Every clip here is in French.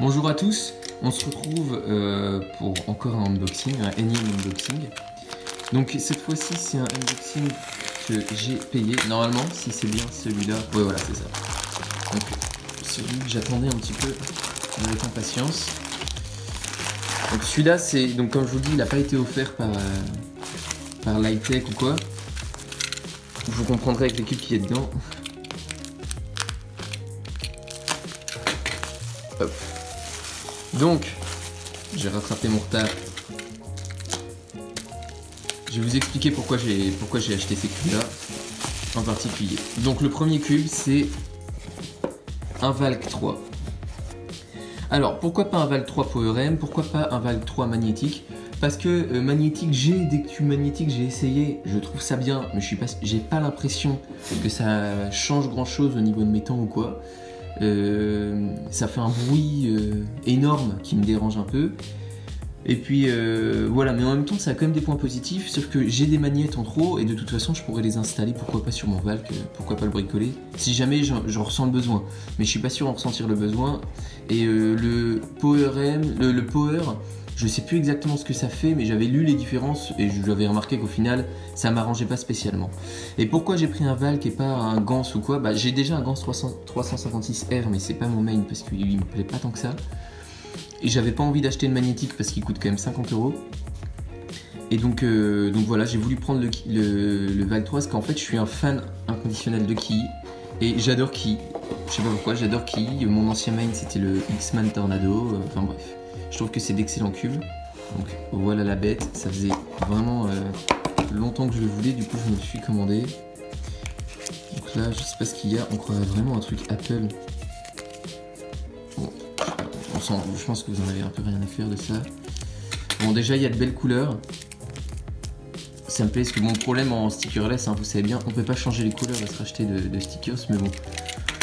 Bonjour à tous, on se retrouve pour encore un unboxing, un énième unboxing. Donc cette fois-ci c'est un unboxing que j'ai payé, normalement si c'est bien celui-là, ouais voilà c'est ça. Donc celui que j'attendais un petit peu avec impatience. Donc celui-là c'est, donc comme je vous dis, il n'a pas été offert par Lightech ou quoi. Vous comprendrez avec l'équipe qui est dedans. Hop. Donc, j'ai rattrapé mon retard. Je vais vous expliquer pourquoi j'ai acheté ces cubes-là en particulier. Donc le premier cube, c'est un Valk 3. Alors, pourquoi pas un Valk 3 PowerM? Pourquoi pas un Valk 3 magnétique? Parce que magnétique, j'ai des cubes magnétiques, j'ai essayé, je trouve ça bien, mais j'ai pas l'impression que ça change grand-chose au niveau de mes temps ou quoi. Ça fait un bruit énorme qui me dérange un peu. Et puis voilà, mais en même temps ça a quand même des points positifs, sauf que j'ai des magnettes en trop et de toute façon je pourrais les installer, pourquoi pas sur mon Valk, pourquoi pas le bricoler, si jamais j'en ressens le besoin. Mais je suis pas sûr d'en ressentir le besoin. Et le PowerM, le Power, je sais plus exactement ce que ça fait, mais j'avais lu les différences et j'avais remarqué qu'au final ça m'arrangeait pas spécialement. Et pourquoi j'ai pris un Valk et pas un Gans ou quoi? Bah j'ai déjà un Gans 356R, mais c'est pas mon main parce qu'il me plaît pas tant que ça. Et j'avais pas envie d'acheter une magnétique parce qu'il coûte quand même 50 €. Et donc voilà, j'ai voulu prendre le Valk 3 parce qu'en fait je suis un fan inconditionnel de Ki. Et j'adore Ki. Je sais pas pourquoi, j'adore Ki. Mon ancien main c'était le X-Man Tornado. Enfin bref. Je trouve que c'est d'excellents cubes. Donc voilà la bête. Ça faisait vraiment longtemps que je le voulais. Du coup je me le suis commandé. Donc là je sais pas ce qu'il y a. On croirait vraiment un truc Apple. Bon, je pense que vous en avez un peu rien à faire de ça. Bon déjà il y a de belles couleurs. Ça me plaît parce que mon problème en stickerless, hein, vous savez bien, on peut pas changer les couleurs et se racheter de stickers. Mais bon,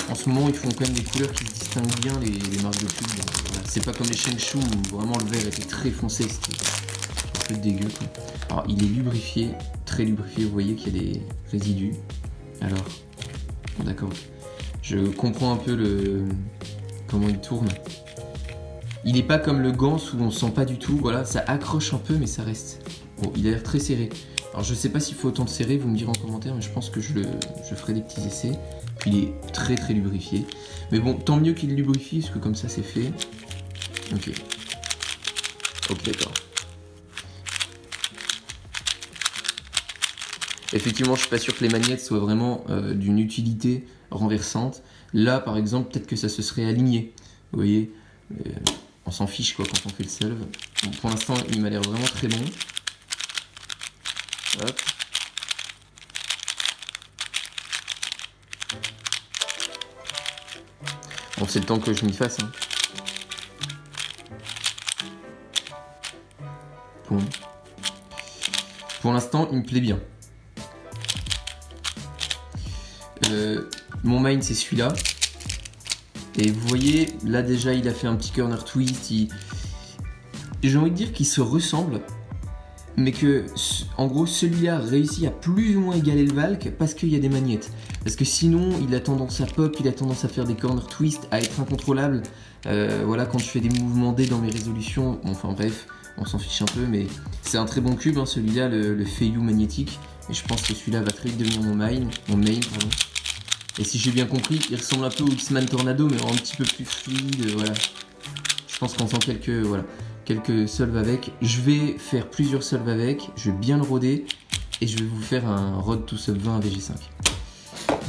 en ce moment ils font quand même des couleurs qui se distinguent bien les marques de cubes. Voilà. C'est pas comme les Shengshu où vraiment le vert était très foncé, c'était un peu dégueu quoi. Alors il est lubrifié, très lubrifié, vous voyez qu'il y a des résidus. Alors, bon, d'accord, je comprends un peu comment il tourne. Il est pas comme le Gans où on sent pas du tout, voilà, ça accroche un peu mais ça reste. Bon, il a l'air très serré. Alors je sais pas s'il faut autant de serrer, vous me direz en commentaire, mais je pense que je ferai des petits essais. Puis il est très très lubrifié. Mais bon, tant mieux qu'il lubrifie, parce que comme ça c'est fait. Ok. Ok, d'accord. Effectivement, je suis pas sûr que les magnettes soient vraiment d'une utilité renversante. Là, par exemple, peut-être que ça se serait aligné. Vous voyez, on s'en fiche quoi quand on fait le solve. Bon, pour l'instant, il m'a l'air vraiment très bon. Hop. Bon, c'est le temps que je m'y fasse. Hein. Bon. Pour l'instant, il me plaît bien. Mon main, c'est celui-là. Et vous voyez, là déjà, il a fait un petit corner twist. J'ai envie de dire qu'il se ressemble. Mais que, en gros, celui-là réussit à plus ou moins égaler le Valk parce qu'il y a des magnettes. Parce que sinon, il a tendance à pop, il a tendance à faire des corner twists, à être incontrôlable. Voilà, quand je fais des mouvements D dans mes résolutions, bon, enfin bref, on s'en fiche un peu, mais c'est un très bon cube, hein, celui-là, le Feiyu magnétique. Et je pense que celui-là va très vite devenir mon main, pardon. Et si j'ai bien compris, il ressemble un peu au X-Man Tornado, mais un petit peu plus fluide, voilà. Je pense qu'on sent quelques solves avec. Je vais faire plusieurs solves avec, je vais bien le roder et je vais vous faire un Road to Sub 20 VG5.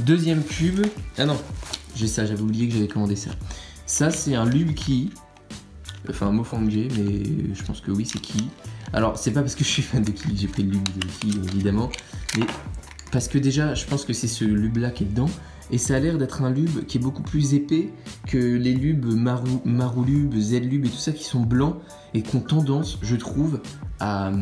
Deuxième cube, ah non, j'ai ça, j'avais oublié que j'avais commandé ça. Ça c'est un Lube Ki, enfin un Mofang G, mais je pense que oui c'est Ki. Alors c'est pas parce que je suis fan de Ki que j'ai pris le Lube de Ki évidemment, mais parce que déjà je pense que c'est ce Lube là qui est dedans. Et ça a l'air d'être un lube qui est beaucoup plus épais que les lubes Marulube, Z-Lube et tout ça qui sont blancs et qui ont tendance, je trouve, à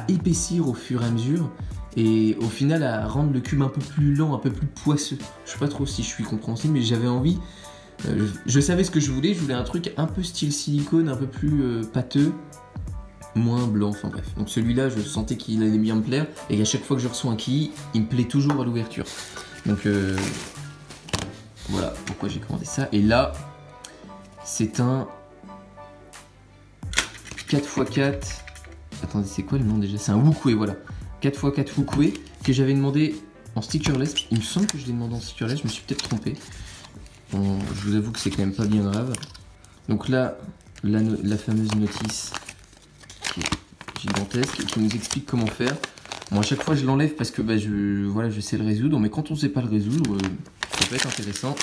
épaissir au fur et à mesure et au final à rendre le cube un peu plus lent, un peu plus poisseux. Je sais pas trop si je suis compréhensible, mais j'avais envie, je savais ce que je voulais un truc un peu style silicone, un peu plus pâteux, moins blanc, enfin bref. Donc celui-là, je sentais qu'il allait bien me plaire et à chaque fois que je reçois un Ki, il me plaît toujours à l'ouverture. Donc voilà pourquoi j'ai commandé ça. Et là, C'est un 4x4. Attendez, c'est quoi le nom déjà? C'est un Wukwe, voilà. 4x4 Wukwe que j'avais demandé en stickerless. Il me semble que je l'ai demandé en stickerless, je me suis peut-être trompé. Bon, je vous avoue que c'est quand même pas bien grave. Donc là, la fameuse notice qui est gigantesque et qui nous explique comment faire. Bon, à chaque fois je l'enlève parce que bah, je sais le résoudre, mais quand on sait pas le résoudre, ça peut être intéressant.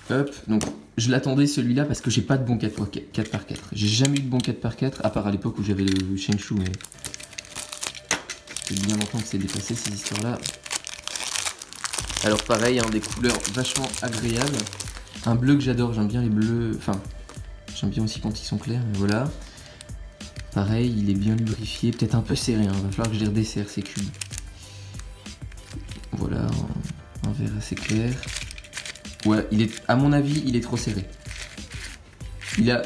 Hop, donc je l'attendais celui-là parce que j'ai pas de bon 4x4. J'ai jamais eu de bon 4x4, à part à l'époque où j'avais le Shengshu, mais c'est bien longtemps que c'est dépassé ces histoires-là. Alors pareil, hein, des couleurs vachement agréables. Un bleu que j'adore, j'aime bien les bleus, enfin, j'aime bien aussi quand ils sont clairs, mais voilà. Pareil, il est bien lubrifié, peut-être un peu serré, hein. Va falloir que je les redesserre ces cubes. Voilà, un vert assez clair. Ouais, à mon avis, il est trop serré.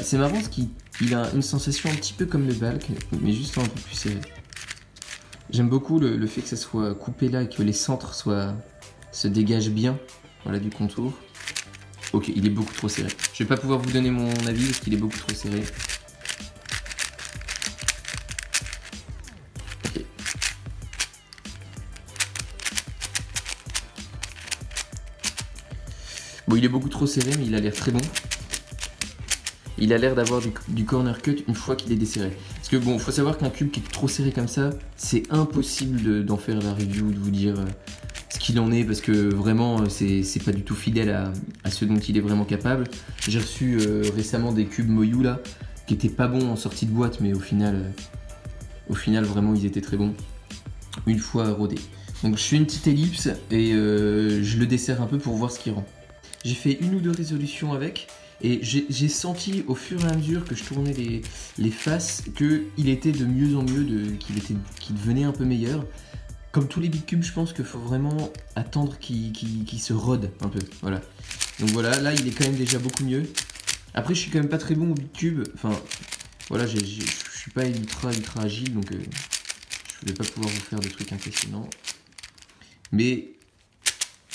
C'est marrant parce qu'il a une sensation un petit peu comme le Balk, mais juste un peu plus serré. J'aime beaucoup le fait que ça soit coupé là et que les centres se dégagent bien, voilà, du contour. Ok, il est beaucoup trop serré. Je vais pas pouvoir vous donner mon avis parce qu'il est beaucoup trop serré. Ok. Bon, il est beaucoup trop serré, mais il a l'air très bon. Il a l'air d'avoir du corner cut une fois qu'il est desserré. Parce que bon, faut savoir qu'un cube qui est trop serré comme ça, c'est impossible d'en faire la review, de vous dire ce qu'il en est, parce que vraiment, c'est pas du tout fidèle à ce dont il est vraiment capable. J'ai reçu récemment des cubes Moyu là, qui étaient pas bons en sortie de boîte, mais au final vraiment, ils étaient très bons, une fois rodés. Donc je fais une petite ellipse et je le desserre un peu pour voir ce qu'il rend. J'ai fait une ou deux résolutions avec. Et j'ai senti au fur et à mesure que je tournais les faces qu'il était de mieux en mieux, qu'il devenait un peu meilleur. Comme tous les big cubes, je pense qu'il faut vraiment attendre qu'il se rôde un peu. Voilà. Donc voilà, là il est quand même déjà beaucoup mieux. Après je suis quand même pas très bon au big cube. Enfin voilà, je suis pas ultra agile, donc je vais pas pouvoir vous faire des trucs impressionnants. Mais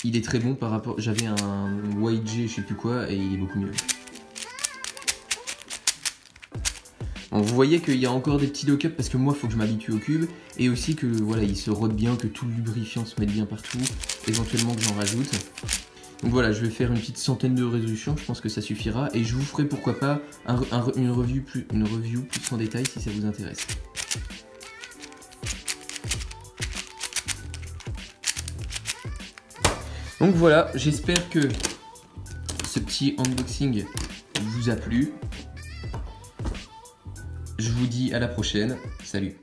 il est très bon par rapport... J'avais un YG, je sais plus quoi, et il est beaucoup mieux. Bon, vous voyez qu'il y a encore des petits lock-up parce que moi, il faut que je m'habitue au cube. Et aussi que voilà, il se rôde bien, que tout le lubrifiant se mette bien partout. Éventuellement que j'en rajoute. Donc voilà, je vais faire une petite centaine de résolutions, je pense que ça suffira. Et je vous ferai pourquoi pas une review plus en détail si ça vous intéresse. Donc voilà, j'espère que ce petit unboxing vous a plu. Je vous dis à la prochaine. Salut!